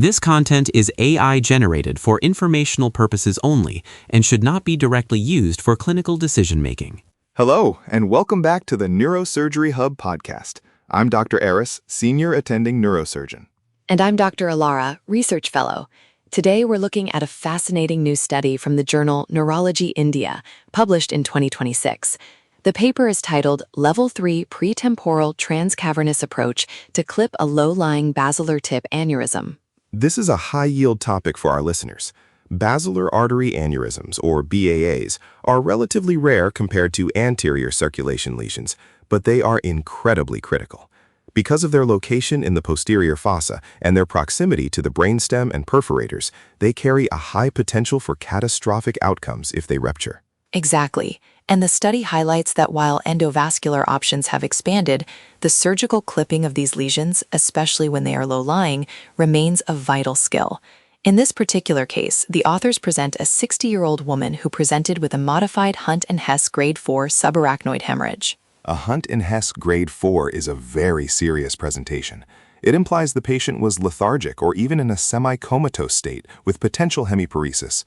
This content is AI generated for informational purposes only and should not be directly used for clinical decision-making. Hello, and welcome back to the Neurosurgery Hub podcast. I'm Dr. Aris, Senior Attending Neurosurgeon. And I'm Dr. Alara, Research Fellow. Today we're looking at a fascinating new study from the journal Neurology India, published in 2026. The paper is titled Level 3 Pretemporal Transcavernous Approach to Clip a Low-Lying Basilar Tip Aneurysm. This is a high-yield topic for our listeners. Basilar artery aneurysms, or BAAs, are relatively rare compared to anterior circulation lesions, but they are incredibly critical. Because of their location in the posterior fossa and their proximity to the brainstem and perforators, they carry a high potential for catastrophic outcomes if they rupture. Exactly. And the study highlights that while endovascular options have expanded, the surgical clipping of these lesions, especially when they are low-lying, remains a vital skill. In this particular case, the authors present a 60-year-old woman who presented with a modified Hunt and Hess grade 4 subarachnoid hemorrhage. A Hunt and Hess grade 4 is a very serious presentation. It implies the patient was lethargic or even in a semi-comatose state with potential hemiparesis.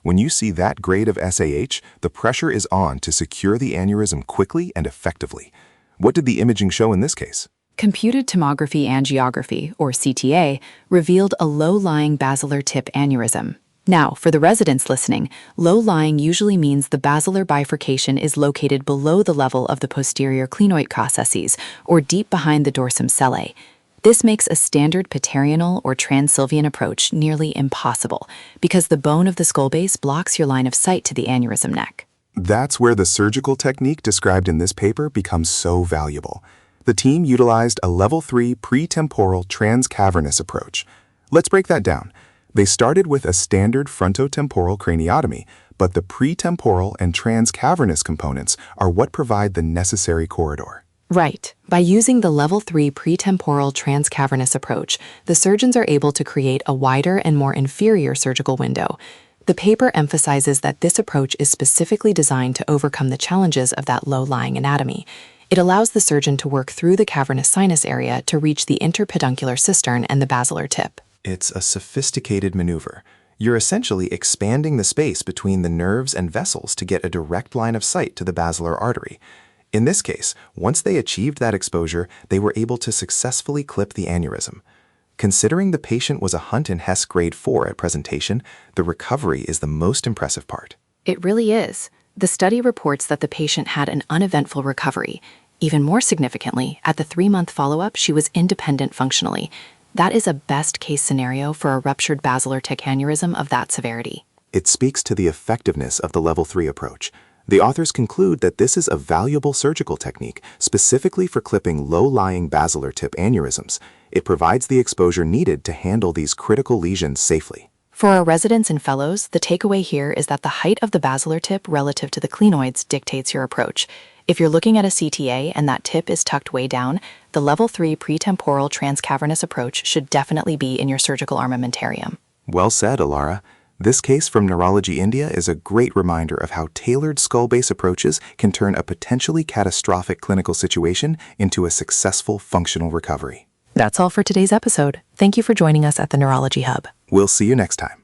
When you see that grade of SAH, the pressure is on to secure the aneurysm quickly and effectively. What did the imaging show in this case? Computed tomography angiography, or CTA, revealed a low-lying basilar tip aneurysm. Now, for the residents listening, low-lying usually means the basilar bifurcation is located below the level of the posterior clinoid processes, or deep behind the dorsum sellae. This makes a standard paternal or transsylvian approach nearly impossible because the bone of the skull base blocks your line of sight to the aneurysm neck. That's where the surgical technique described in this paper becomes so valuable. The team utilized a level 3 pretemporal transcavernous approach. Let's break that down. They started with a standard frontotemporal craniotomy, but the pretemporal and transcavernous components are what provide the necessary corridor. Right. By using the level 3 pretemporal transcavernous approach, the surgeons are able to create a wider and more inferior surgical window. The paper emphasizes that this approach is specifically designed to overcome the challenges of that low-lying anatomy. It allows the surgeon to work through the cavernous sinus area to reach the interpeduncular cistern and the basilar tip. It's a sophisticated maneuver. You're essentially expanding the space between the nerves and vessels to get a direct line of sight to the basilar artery. In this case, once they achieved that exposure, they were able to successfully clip the aneurysm. Considering the patient was a Hunt and Hess grade 4 at presentation, the recovery is the most impressive part. It really is. The study reports that the patient had an uneventful recovery. Even more significantly, at the 3-month follow-up, she was independent functionally. That is a best-case scenario for a ruptured basilar tic aneurysm of that severity. It speaks to the effectiveness of the level 3 approach. The authors conclude that this is a valuable surgical technique specifically for clipping low-lying basilar tip aneurysms. It provides the exposure needed to handle these critical lesions safely. For our residents and fellows, the takeaway here is that the height of the basilar tip relative to the clinoids dictates your approach. If you're looking at a CTA and that tip is tucked way down, the level 3 pretemporal transcavernous approach should definitely be in your surgical armamentarium. Well said, Alara. This case from Neurology India is a great reminder of how tailored skull-base approaches can turn a potentially catastrophic clinical situation into a successful functional recovery. That's all for today's episode. Thank you for joining us at the Neurology Hub. We'll see you next time.